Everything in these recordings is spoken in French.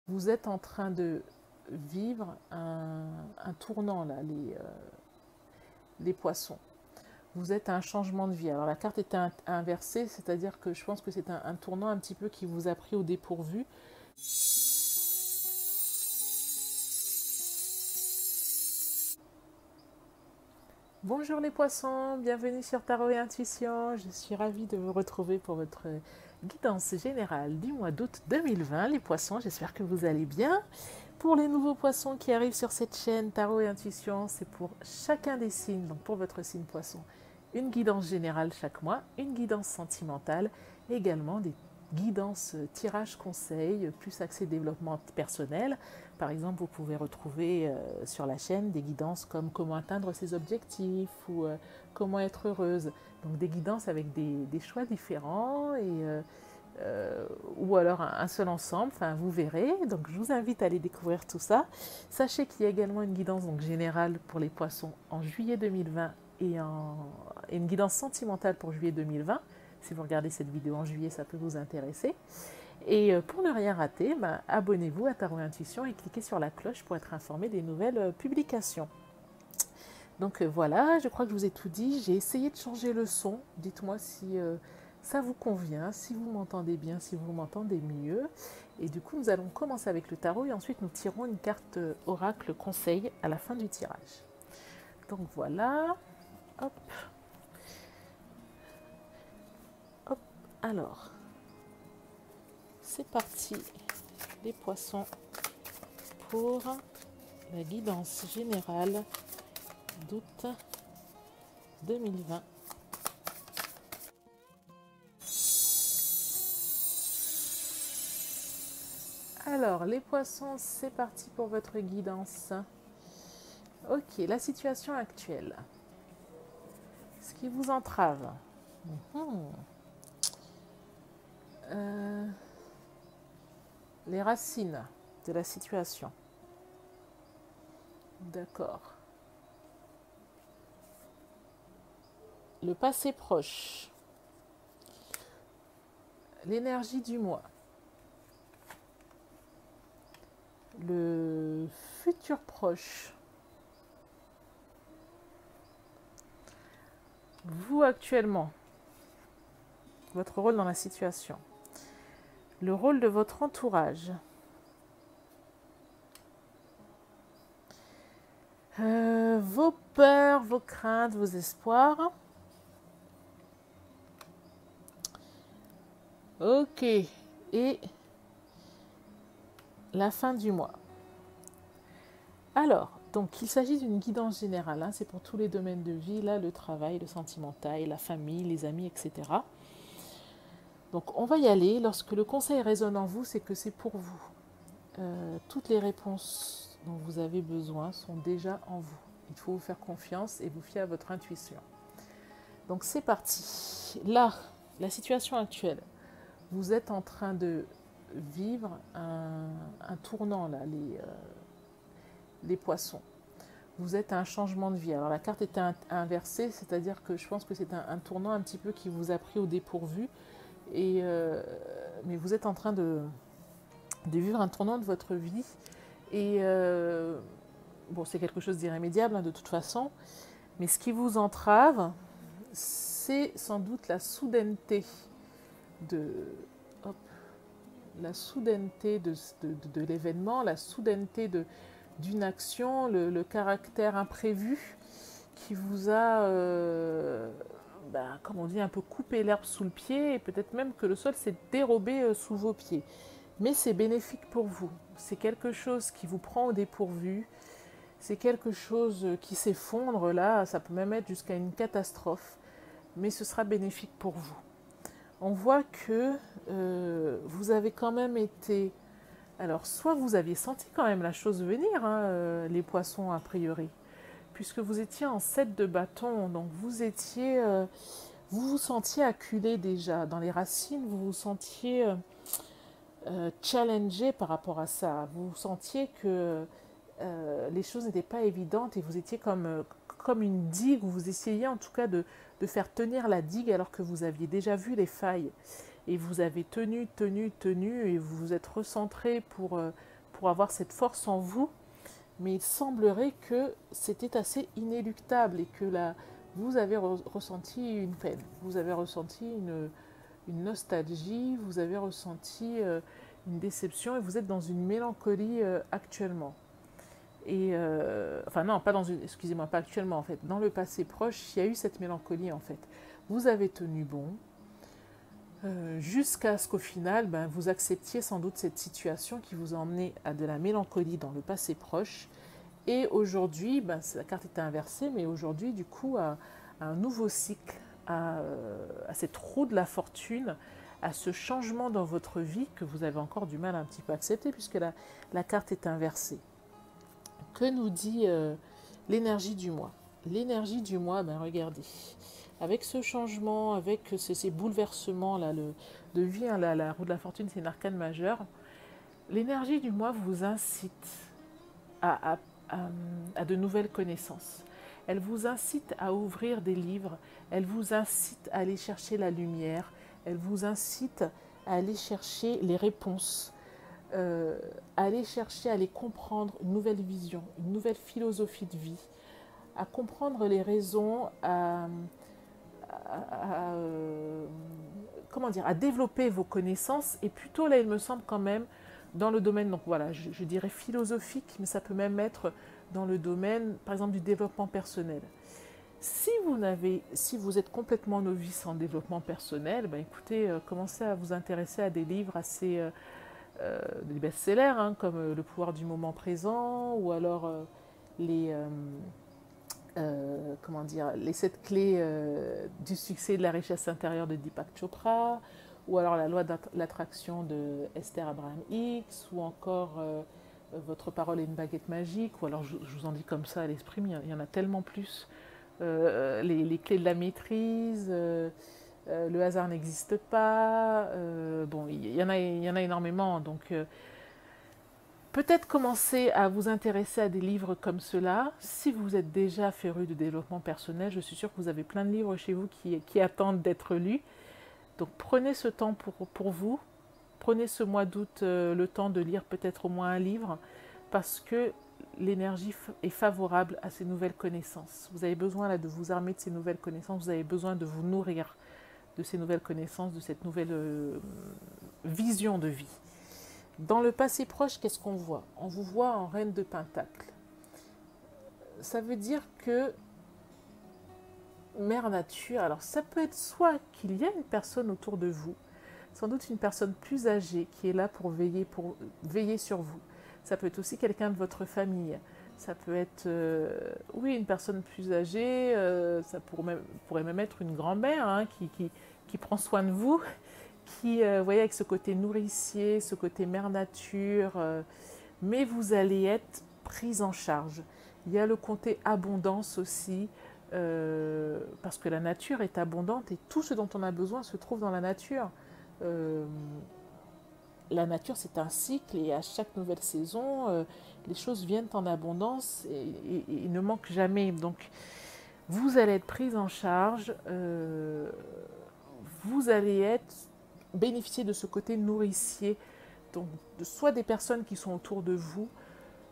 Vous êtes en train de vivre un tournant, là, les poissons. Vous êtes à un changement de vie. Alors la carte est inversée, c'est-à-dire que je pense que c'est un tournant un petit peu qui vous a pris au dépourvu. Bonjour les poissons, bienvenue sur Tarot et Intuition. Je suis ravie de vous retrouver pour votre guidance générale du mois d'août 2020. Les poissons, j'espère que vous allez bien. Pour les nouveaux poissons qui arrivent sur cette chaîne Tarot et Intuition, c'est pour chacun des signes, donc pour votre signe poisson, une guidance générale chaque mois, une guidance sentimentale, également des guidances tirage conseils plus axées développement personnel. Par exemple, vous pouvez retrouver sur la chaîne des guidances comme comment atteindre ses objectifs ou comment être heureuse. Donc des guidances avec des choix différents ou alors un seul ensemble, enfin vous verrez. Donc je vous invite à aller découvrir tout ça. Sachez qu'il y a également une guidance donc, générale pour les poissons en juillet 2020 et une guidance sentimentale pour juillet 2020. Si vous regardez cette vidéo en juillet, ça peut vous intéresser. Et pour ne rien rater, abonnez-vous à Tarot Intuition et cliquez sur la cloche pour être informé des nouvelles publications. Donc voilà, je crois que je vous ai tout dit. J'ai essayé de changer le son. Dites-moi si ça vous convient, si vous m'entendez bien, si vous m'entendez mieux. Et du coup, nous allons commencer avec le tarot et ensuite nous tirons une carte oracle conseil à la fin du tirage. Donc voilà. Hop. Hop. Alors, c'est parti, les poissons, pour la guidance générale d'août 2020. Alors, les poissons, c'est parti pour votre guidance. Ok, la situation actuelle. Ce qui vous entrave. Les racines de la situation. D'accord. Le passé proche. L'énergie du mois. Le futur proche. Vous actuellement. Votre rôle dans la situation. Le rôle de votre entourage. Vos peurs, vos craintes, vos espoirs. Ok. Et la fin du mois. Alors, donc il s'agit d'une guidance générale. Hein, c'est pour tous les domaines de vie, là, le travail, le sentimental, la famille, les amis, etc. Donc on va y aller. Lorsque le conseil résonne en vous, c'est que c'est pour vous. Toutes les réponses dont vous avez besoin sont déjà en vous. Il faut vous faire confiance et vous fier à votre intuition. Donc c'est parti. Là, la situation actuelle. Vous êtes en train de vivre un tournant, là, les poissons. Vous êtes à un changement de vie. Alors la carte est inversée, c'est-à-dire que je pense que c'est un tournant un petit peu qui vous a pris au dépourvu. Mais vous êtes en train de vivre un tournant de votre vie. Et bon, c'est quelque chose d'irrémédiable hein, de toute façon. Mais ce qui vous entrave, c'est sans doute la soudaineté de l'événement, la soudaineté d'une action, le caractère imprévu qui vous a, comme on dit, un peu coupé l'herbe sous le pied et peut-être même que le sol s'est dérobé sous vos pieds. Mais c'est bénéfique pour vous. C'est quelque chose qui vous prend au dépourvu. C'est quelque chose qui s'effondre là. Ça peut même être jusqu'à une catastrophe. Mais ce sera bénéfique pour vous. On voit que vous avez quand même été... Alors, soit vous aviez senti quand même la chose venir, hein, les poissons a priori, puisque vous étiez en 7 de bâton, donc vous vous sentiez acculé déjà. Dans les racines, vous vous sentiez challengé par rapport à ça. Vous sentiez que les choses n'étaient pas évidentes et vous étiez comme une digue, où vous essayiez en tout cas de faire tenir la digue alors que vous aviez déjà vu les failles. Et vous avez tenu, et vous vous êtes recentré pour pour avoir cette force en vous, mais il semblerait que c'était assez inéluctable et que là, vous avez ressenti une peine, vous avez ressenti une nostalgie, vous avez ressenti une déception et vous êtes dans une mélancolie actuellement. Et enfin non, pas dans une, excusez-moi, pas actuellement en fait. Dans le passé proche, il y a eu cette mélancolie en fait. Vous avez tenu bon jusqu'à ce qu'au final, vous acceptiez sans doute cette situation qui vous a emmené à de la mélancolie dans le passé proche. Et aujourd'hui, la carte est inversée, mais aujourd'hui, du coup, à un nouveau cycle, à cette roue de la fortune, à ce changement dans votre vie que vous avez encore du mal à un petit peu accepter puisque la carte est inversée. Que nous dit l'énergie du mois? L'énergie du mois, regardez, avec ce changement, avec ces bouleversements-là de vie, hein, la roue de la fortune, c'est une arcane majeure, l'énergie du mois vous incite à de nouvelles connaissances. Elle vous incite à ouvrir des livres, elle vous incite à aller chercher la lumière, elle vous incite à aller chercher les réponses, à aller chercher, à aller comprendre une nouvelle vision, une nouvelle philosophie de vie, à comprendre les raisons, à développer vos connaissances, et plutôt là il me semble quand même dans le domaine, donc voilà, je dirais philosophique, mais ça peut même être dans le domaine, par exemple, du développement personnel. Si vous êtes complètement novice en développement personnel, écoutez, commencez à vous intéresser à des livres assez des best-sellers, hein, comme Le pouvoir du moment présent, ou alors les 7 clés du succès et de la richesse intérieure de Deepak Chopra, ou alors La loi de l'attraction de Esther Abraham Hicks, ou encore Votre parole est une baguette magique, ou alors je vous en dis comme ça à l'esprit, mais il y en a tellement plus. Les clés de la maîtrise, le hasard n'existe pas, bon, il y en a énormément, donc peut-être commencer à vous intéresser à des livres comme cela. Si vous êtes déjà féru de développement personnel, je suis sûre que vous avez plein de livres chez vous qui attendent d'être lus. Donc prenez ce temps pour vous. Prenez ce mois d'août le temps de lire peut-être au moins un livre parce que l'énergie est favorable à ces nouvelles connaissances. Vous avez besoin là, de vous armer de ces nouvelles connaissances. Vous avez besoin de vous nourrir de ces nouvelles connaissances, de cette nouvelle vision de vie. Dans le passé proche, qu'est-ce qu'on voit? On vous voit en reine de Pentacle. Ça veut dire que Mère Nature, alors ça peut être soit qu'il y a une personne autour de vous, sans doute une personne plus âgée qui est là pour veiller sur vous. Ça peut être aussi quelqu'un de votre famille. Ça peut être, une personne plus âgée, ça pourrait même être une grand-mère hein, qui prend soin de vous, qui, voyez, avec ce côté nourricier, ce côté mère nature, mais vous allez être prise en charge. Il y a le côté abondance aussi, parce que la nature est abondante et tout ce dont on a besoin se trouve dans la nature. La nature, c'est un cycle et à chaque nouvelle saison, les choses viennent en abondance et ne manquent jamais. Donc, vous allez être prise en charge, vous allez bénéficier de ce côté nourricier, donc soit des personnes qui sont autour de vous,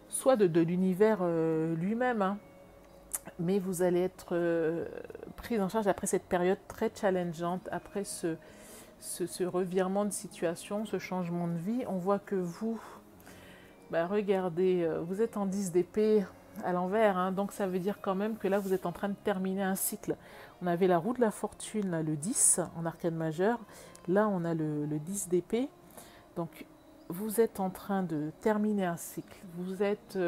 soit de l'univers lui-même, hein. Mais vous allez être prise en charge après cette période très challengeante, après ce revirement de situation, ce changement de vie. On voit que vous, regardez, vous êtes en 10 d'épée à l'envers, hein, donc ça veut dire quand même que là vous êtes en train de terminer un cycle. On avait la roue de la fortune, là, le 10 en arcane majeure, là on a le 10 d'épée, donc vous êtes en train de terminer un cycle, vous êtes...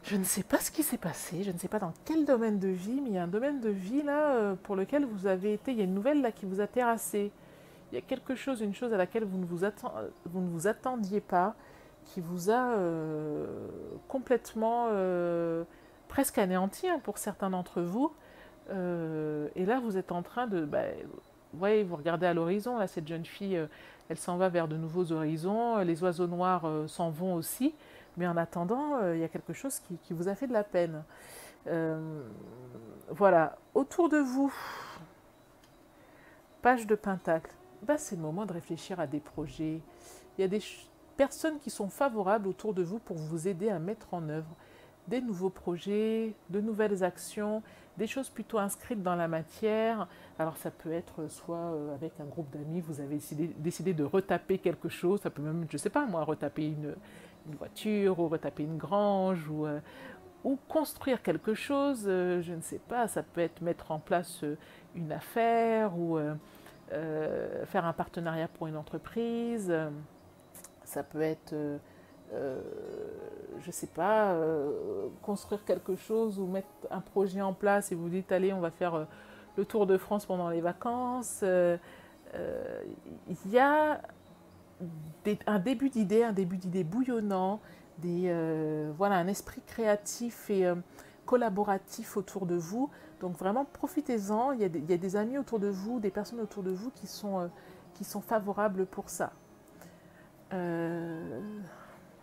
je ne sais pas ce qui s'est passé, je ne sais pas dans quel domaine de vie, mais il y a un domaine de vie là pour lequel vous avez été, il y a une nouvelle là qui vous a terrassé. Il y a quelque chose, une chose à laquelle vous ne vous attendiez pas, qui vous a complètement presque anéanti hein, pour certains d'entre vous. Et là, vous êtes en train de... vous voyez, vous regardez à l'horizon, là, cette jeune fille, elle s'en va vers de nouveaux horizons, les oiseaux noirs s'en vont aussi, mais en attendant, il y a quelque chose qui vous a fait de la peine. Voilà, autour de vous, page de Pentacle, c'est le moment de réfléchir à des projets. Il y a personnes qui sont favorables autour de vous pour vous aider à mettre en œuvre des nouveaux projets, de nouvelles actions, des choses plutôt inscrites dans la matière. Alors ça peut être soit avec un groupe d'amis, vous avez décidé de retaper quelque chose, ça peut même, je ne sais pas moi, retaper une voiture ou retaper une grange ou construire quelque chose, je ne sais pas, ça peut être mettre en place une affaire ou faire un partenariat pour une entreprise, ça peut être je ne sais pas, construire quelque chose ou mettre un projet en place et vous dites allez on va faire le tour de France pendant les vacances. Il y a un début d'idée bouillonnant, voilà, un esprit créatif et collaboratif autour de vous. Donc vraiment profitez-en, il y a des amis autour de vous, des personnes autour de vous qui sont favorables pour ça.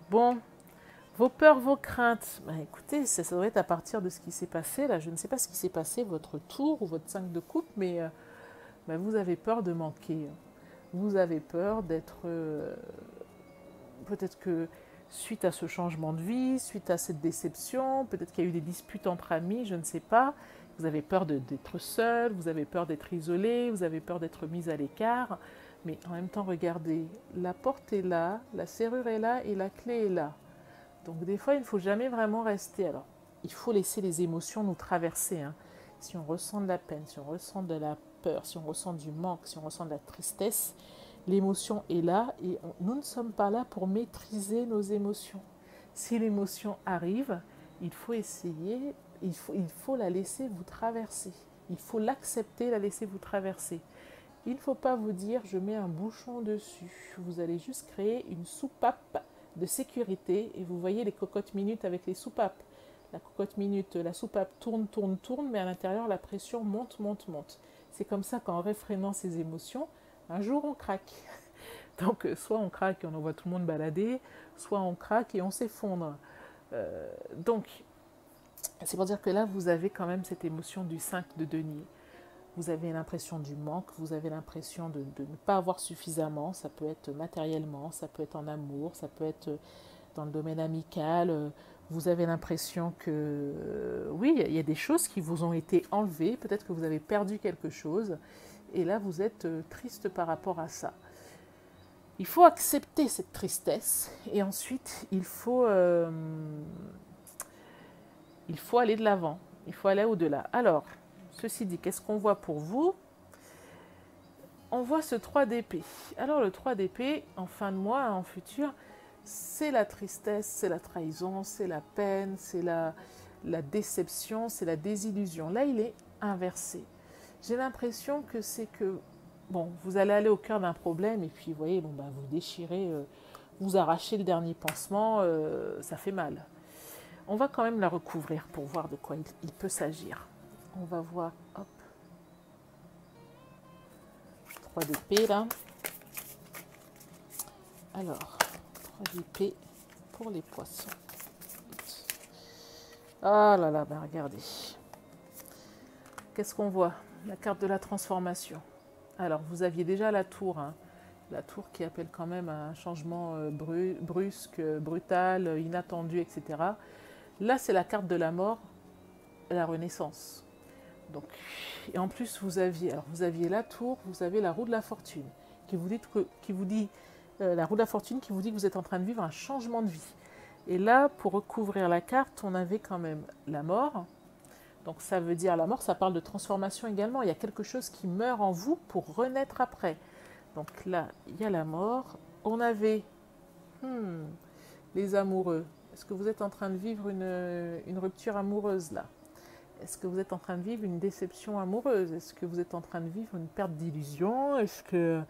Bon, vos peurs, vos craintes, ben écoutez, ça doit être à partir de ce qui s'est passé. Là, je ne sais pas ce qui s'est passé, votre tour ou votre 5 de coupe, mais ben vous avez peur de manquer. Vous avez peur d'être... peut-être que suite à ce changement de vie, suite à cette déception, peut-être qu'il y a eu des disputes entre amis, je ne sais pas. Vous avez peur d'être seul, vous avez peur d'être isolé, vous avez peur d'être mis à l'écart. Mais en même temps, regardez, la porte est là, la serrure est là et la clé est là. Donc des fois, il ne faut jamais vraiment rester. Alors, il faut laisser les émotions nous traverser. Hein. Si on ressent de la peine, si on ressent de la peur, si on ressent du manque, si on ressent de la tristesse, l'émotion est là et nous ne sommes pas là pour maîtriser nos émotions. Si l'émotion arrive, il faut essayer, il faut la laisser vous traverser. Il faut l'accepter, la laisser vous traverser. Il ne faut pas vous dire je mets un bouchon dessus. Vous allez juste créer une soupape de sécurité et vous voyez les cocottes minutes avec les soupapes. La cocotte minute, la soupape tourne, tourne, tourne, mais à l'intérieur la pression monte, monte, monte. C'est comme ça qu'en réfrénant ces émotions, un jour on craque. Donc soit on craque et on envoie tout le monde balader, soit on craque et on s'effondre. Donc c'est pour dire que là vous avez quand même cette émotion du 5 de denier. Vous avez l'impression du manque, vous avez l'impression de ne pas avoir suffisamment, ça peut être matériellement, ça peut être en amour, ça peut être dans le domaine amical. Vous avez l'impression que, oui, il y a des choses qui vous ont été enlevées, peut-être que vous avez perdu quelque chose, et là vous êtes triste par rapport à ça. Il faut accepter cette tristesse, et ensuite il faut aller de l'avant, il faut aller au-delà. Alors, ceci dit, qu'est-ce qu'on voit pour vous? On voit ce 3 d'épée. Alors le 3 d'épée, en fin de mois, en futur, c'est la tristesse, c'est la trahison, c'est la peine, c'est la déception, c'est la désillusion. Là, il est inversé. J'ai l'impression que c'est que, bon, vous allez aller au cœur d'un problème et puis, vous voyez, bon, bah, vous déchirez, vous arrachez le dernier pansement, ça fait mal. On va quand même la recouvrir pour voir de quoi il peut s'agir. On va voir, hop, 3 d'épée là. Alors, 3 d'épée pour les poissons. Ah là là, ben regardez. Qu'est-ce qu'on voit? La carte de la transformation. Alors, vous aviez déjà la tour, hein. La tour qui appelle quand même un changement brusque, brutal, inattendu, etc. Là, c'est la carte de la mort, la renaissance. Donc, et en plus, vous aviez la tour, vous avez la roue de la fortune, qui vous dit la roue de la fortune qui vous dit que vous êtes en train de vivre un changement de vie. Et là, pour recouvrir la carte, on avait quand même la mort. Donc ça veut dire, la mort, ça parle de transformation également. Il y a quelque chose qui meurt en vous pour renaître après. Donc là, il y a la mort. On avait les amoureux. Est-ce que vous êtes en train de vivre une rupture amoureuse là? Est-ce que vous êtes en train de vivre une déception amoureuse? Est-ce que vous êtes en train de vivre une perte d'illusion? Est-ce que...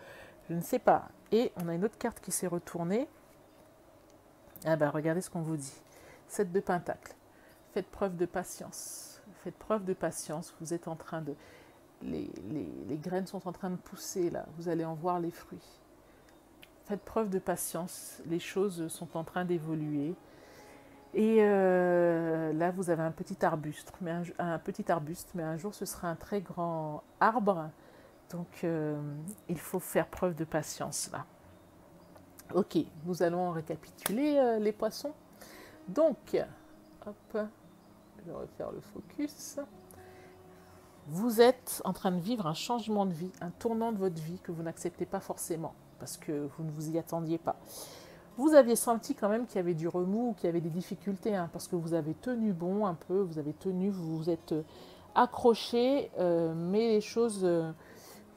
Je ne sais pas. Et on a une autre carte qui s'est retournée. Ah ben, regardez ce qu'on vous dit. 7 de Pentacle. Faites preuve de patience. Faites preuve de patience. Vous êtes en train de... Les graines sont en train de pousser là. Vous allez en voir les fruits. Faites preuve de patience. Les choses sont en train d'évoluer. Et là, vous avez un petit arbuste, mais un jour, ce sera un très grand arbre. Donc, il faut faire preuve de patience, là. Ok, nous allons récapituler les poissons. Donc, hop, je vais refaire le focus. Vous êtes en train de vivre un changement de vie, un tournant de votre vie que vous n'acceptez pas forcément parce que vous ne vous y attendiez pas. Vous aviez senti quand même qu'il y avait du remous, qu'il y avait des difficultés, hein, parce que vous avez tenu bon un peu, vous avez tenu, vous vous êtes accroché, mais les choses,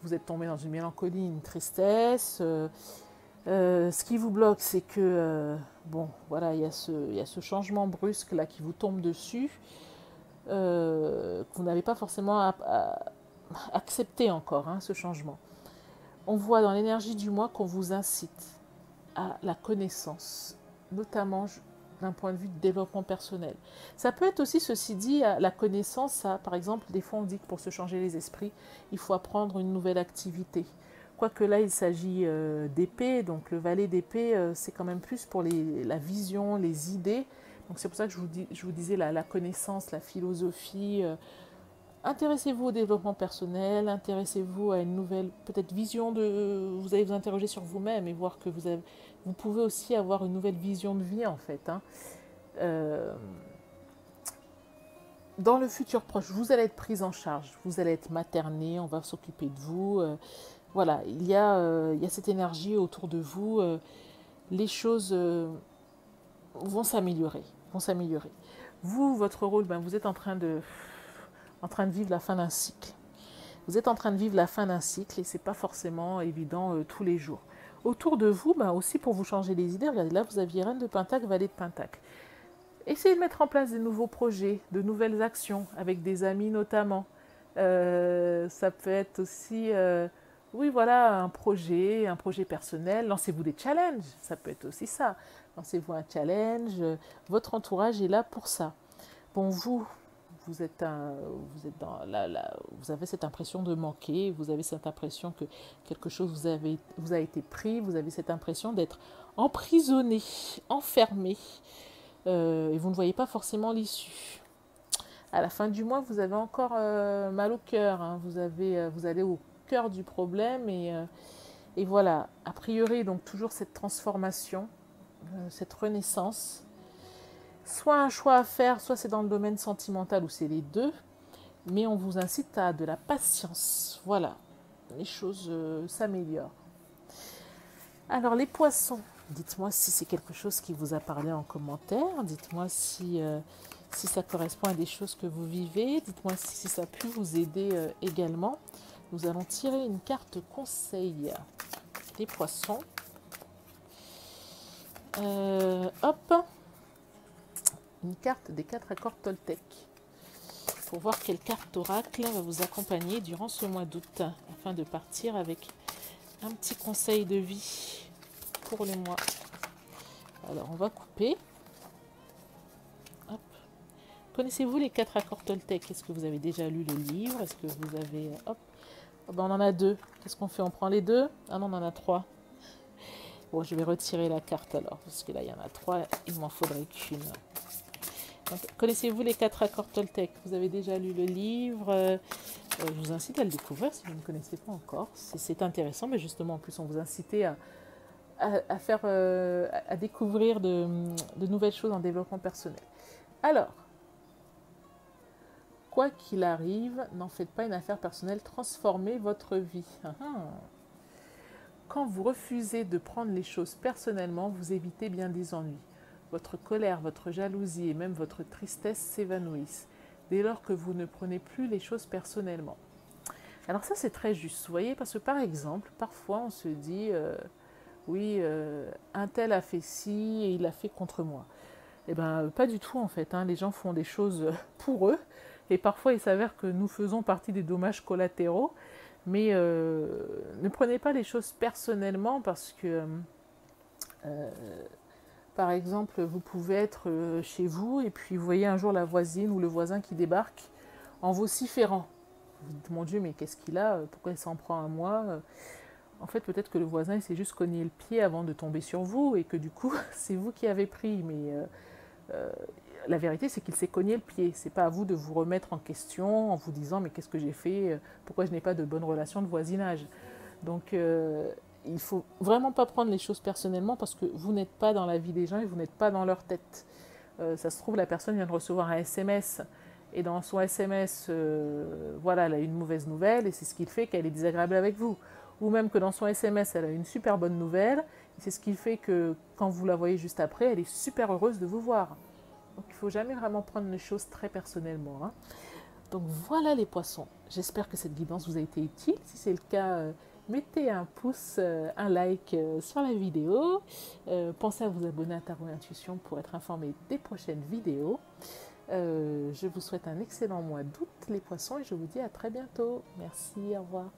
vous êtes tombé dans une mélancolie, une tristesse. Ce qui vous bloque, c'est que, bon, voilà, il y a ce changement brusque là qui vous tombe dessus, que vous n'avez pas forcément accepté encore, hein, ce changement. On voit dans l'énergie du mois qu'on vous incite à la connaissance, notamment d'un point de vue de développement personnel. Ça peut être aussi, ceci dit, la connaissance, par exemple, des fois on dit que pour se changer les esprits, il faut apprendre une nouvelle activité. Quoique là, il s'agit d'épée, donc le valet d'épée, c'est quand même plus pour la vision, les idées. Donc c'est pour ça que je vous disais la connaissance, la philosophie. Intéressez-vous au développement personnel, intéressez-vous à une nouvelle peut-être vision de... Vous allez vous interroger sur vous-même et voir que vous pouvez aussi avoir une nouvelle vision de vie en fait. Hein. Dans le futur proche, vous allez être prise en charge, vous allez être maternée, on va s'occuper de vous. Voilà, il y a cette énergie autour de vous. Les choses vont s'améliorer, Vous, votre rôle, vous êtes en train de vivre la fin d'un cycle. Vous êtes en train de vivre la fin d'un cycle et c'est pas forcément évident tous les jours. Autour de vous, aussi pour vous changer les idées, regardez là, vous aviez Reine de Pentacle, Valet de Pentacle. Essayez de mettre en place des nouveaux projets, de nouvelles actions, avec des amis notamment. Ça peut être aussi, oui voilà, un projet personnel. Lancez-vous des challenges, ça peut être aussi ça. Lancez-vous un challenge, votre entourage est là pour ça. Bon, vous avez cette impression de manquer, vous avez cette impression que quelque chose vous a été pris, vous avez cette impression d'être emprisonné, enfermé, et vous ne voyez pas forcément l'issue. À la fin du mois, vous avez encore mal au cœur, hein, vous allez au cœur du problème et voilà, a priori donc toujours cette transformation, cette renaissance. Soit un choix à faire, soit c'est dans le domaine sentimental ou c'est les deux, mais on vous incite à de la patience. Voilà, les choses s'améliorent. Alors les poissons, dites-moi si c'est quelque chose qui vous a parlé en commentaire, dites-moi si ça correspond à des choses que vous vivez, dites-moi si ça a pu vous aider également. Nous allons tirer une carte conseil des poissons. Hop, une carte des 4 accords Toltec pour voir quelle carte oracle va vous accompagner durant ce mois d'août afin de partir avec un petit conseil de vie pour les mois. Alors on va couper. Hop. Connaissez-vous les 4 accords Toltec? Est-ce que vous avez déjà lu le livre? Est-ce que vous avez... Hop. Oh ben on en a 2. Qu'est-ce qu'on fait? On prend les 2? Ah non, on en a 3. Bon, je vais retirer la carte alors, parce que là, il y en a 3, il m'en faudrait qu'une. Connaissez-vous les 4 accords Toltec? Vous avez déjà lu le livre? Je vous incite à le découvrir si vous ne connaissez pas encore. C'est intéressant, mais justement, en plus, on vous incite à découvrir de nouvelles choses en développement personnel. Alors, quoi qu'il arrive, n'en faites pas une affaire personnelle, transformez votre vie. Quand vous refusez de prendre les choses personnellement, vous évitez bien des ennuis. Votre colère, votre jalousie et même votre tristesse s'évanouissent dès lors que vous ne prenez plus les choses personnellement. Alors ça, c'est très juste, vous voyez, parce que par exemple, parfois on se dit oui, un tel a fait ci et il l'a fait contre moi. Eh bien, pas du tout en fait, hein. Les gens font des choses pour eux et parfois il s'avère que nous faisons partie des dommages collatéraux, mais ne prenez pas les choses personnellement parce que... par exemple, vous pouvez être chez vous et puis vous voyez un jour la voisine ou le voisin qui débarque en vociférant. Vous dites, mon Dieu, mais qu'est-ce qu'il a? Pourquoi il s'en prend à moi? En fait, peut-être que le voisin il s'est juste cogné le pied avant de tomber sur vous et que du coup, c'est vous qui avez pris. Mais la vérité, c'est qu'il s'est cogné le pied. C'est pas à vous de vous remettre en question en vous disant, mais qu'est-ce que j'ai fait? Pourquoi je n'ai pas de bonne relation de voisinage? Donc, il ne faut vraiment pas prendre les choses personnellement parce que vous n'êtes pas dans la vie des gens et vous n'êtes pas dans leur tête. Ça se trouve, la personne vient de recevoir un SMS et dans son SMS, voilà, elle a une mauvaise nouvelle et c'est ce qui fait qu'elle est désagréable avec vous. Ou même que dans son SMS, elle a une super bonne nouvelle et c'est ce qui fait que quand vous la voyez juste après, elle est super heureuse de vous voir. Donc il ne faut jamais vraiment prendre les choses très personnellement, hein. Donc voilà les poissons. J'espère que cette guidance vous a été utile. Si c'est le cas, mettez un pouce, un like sur la vidéo. Pensez à vous abonner à Tarot Intuition pour être informé des prochaines vidéos. Je vous souhaite un excellent mois d'août les poissons et je vous dis à très bientôt. Merci, au revoir.